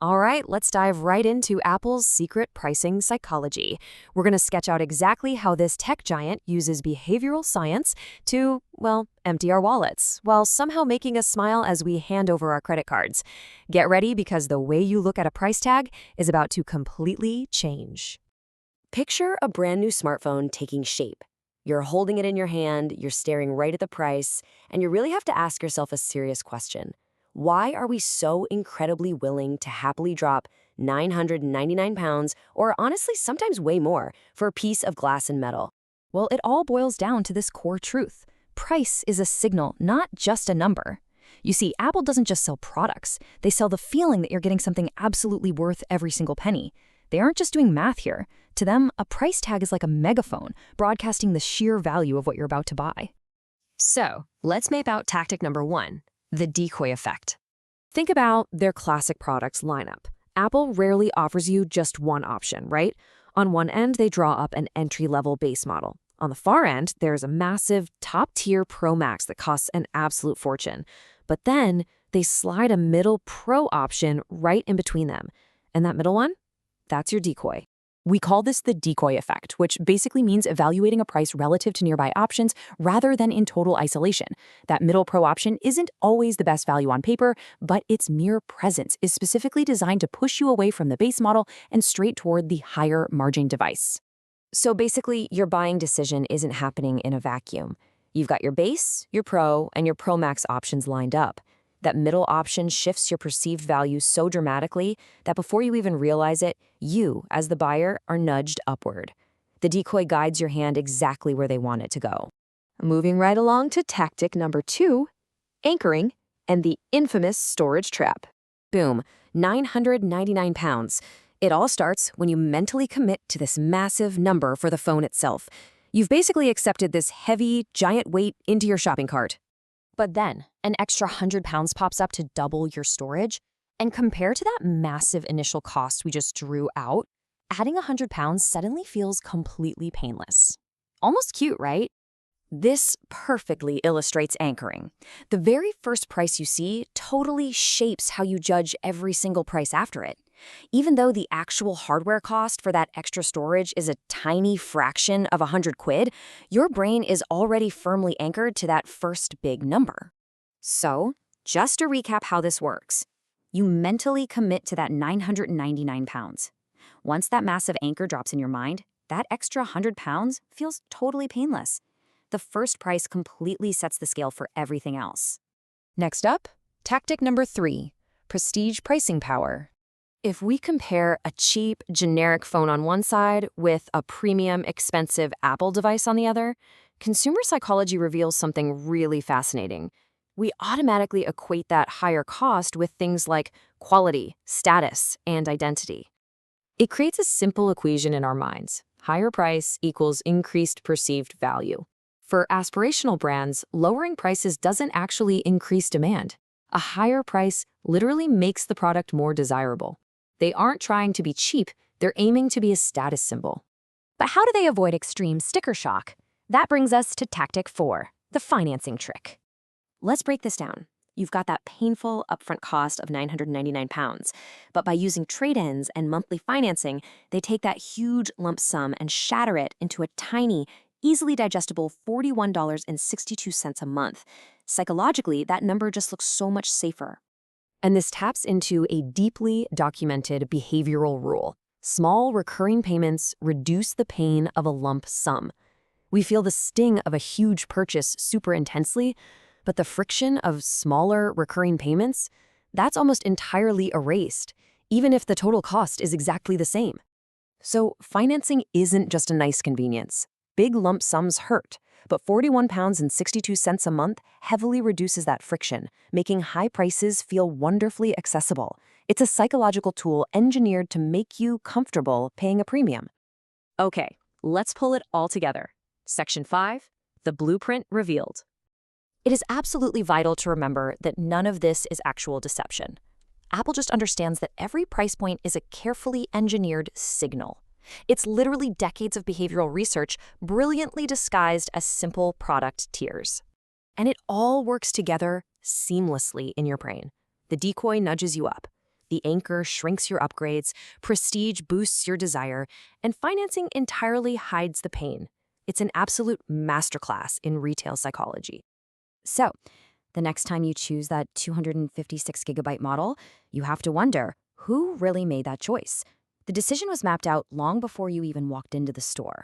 All right, let's dive right into Apple's secret pricing psychology. We're going to sketch out exactly how this tech giant uses behavioral science to, well, empty our wallets, while somehow making us smile as we hand over our credit cards. Get ready because the way you look at a price tag is about to completely change. Picture a brand new smartphone taking shape. You're holding it in your hand, you're staring right at the price, and you really have to ask yourself a serious question. Why are we so incredibly willing to happily drop £999, or honestly sometimes way more, for a piece of glass and metal? Well, it all boils down to this core truth. Price is a signal, not just a number. You see, Apple doesn't just sell products. They sell the feeling that you're getting something absolutely worth every single penny. They aren't just doing math here. To them, a price tag is like a megaphone, broadcasting the sheer value of what you're about to buy. So, let's map out tactic number 1, the decoy effect. Think about their classic products lineup. Apple rarely offers you just one option, right? On one end, they draw up an entry-level base model. On the far end, there's a massive top-tier Pro Max that costs an absolute fortune. But then, they slide a middle Pro option right in between them. And that middle one? That's your decoy. We call this the decoy effect, which basically means evaluating a price relative to nearby options rather than in total isolation. That middle Pro option isn't always the best value on paper, but its mere presence is specifically designed to push you away from the base model and straight toward the higher margin device. So basically, your buying decision isn't happening in a vacuum. You've got your base, your Pro, and your Pro Max options lined up. That middle option shifts your perceived value so dramatically that before you even realize it, you, as the buyer, are nudged upward. The decoy guides your hand exactly where they want it to go. Moving right along to tactic number 2, anchoring and the infamous storage trap. Boom, £999. It all starts when you mentally commit to this massive number for the phone itself. You've basically accepted this heavy, giant weight into your shopping cart. But then, an extra £100 pops up to double your storage. And compared to that massive initial cost we just drew out, adding £100 suddenly feels completely painless. Almost cute, right? This perfectly illustrates anchoring. The very first price you see totally shapes how you judge every single price after it. Even though the actual hardware cost for that extra storage is a tiny fraction of £100, your brain is already firmly anchored to that first big number. So, just to recap how this works, you mentally commit to that £999. Once that massive anchor drops in your mind, that extra £100 feels totally painless. The first price completely sets the scale for everything else. Next up, tactic number 3, prestige pricing power. If we compare a cheap, generic phone on one side with a premium, expensive Apple device on the other, consumer psychology reveals something really fascinating. We automatically equate that higher cost with things like quality, status, and identity. It creates a simple equation in our minds. Higher price equals increased perceived value. For aspirational brands, lowering prices doesn't actually increase demand. A higher price literally makes the product more desirable. They aren't trying to be cheap, they're aiming to be a status symbol. But how do they avoid extreme sticker shock? That brings us to tactic 4, the financing trick. Let's break this down. You've got that painful upfront cost of £999, but by using trade-ins and monthly financing, they take that huge lump sum and shatter it into a tiny, easily digestible $41.62 a month. Psychologically, that number just looks so much safer. And this taps into a deeply documented behavioral rule. Small recurring payments reduce the pain of a lump sum. We feel the sting of a huge purchase super intensely, but the friction of smaller recurring payments, that's almost entirely erased, even if the total cost is exactly the same. So financing isn't just a nice convenience. Big lump sums hurt, but £41.62 a month heavily reduces that friction, making high prices feel wonderfully accessible. It's a psychological tool engineered to make you comfortable paying a premium. Okay, let's pull it all together. Section 5, the blueprint revealed. It is absolutely vital to remember that none of this is actual deception. Apple just understands that every price point is a carefully engineered signal. It's literally decades of behavioral research brilliantly disguised as simple product tiers. And it all works together seamlessly in your brain. The decoy nudges you up. The anchor shrinks your upgrades, prestige boosts your desire, and financing entirely hides the pain. It's an absolute masterclass in retail psychology. So, the next time you choose that 256GB model, you have to wonder, who really made that choice? The decision was mapped out long before you even walked into the store.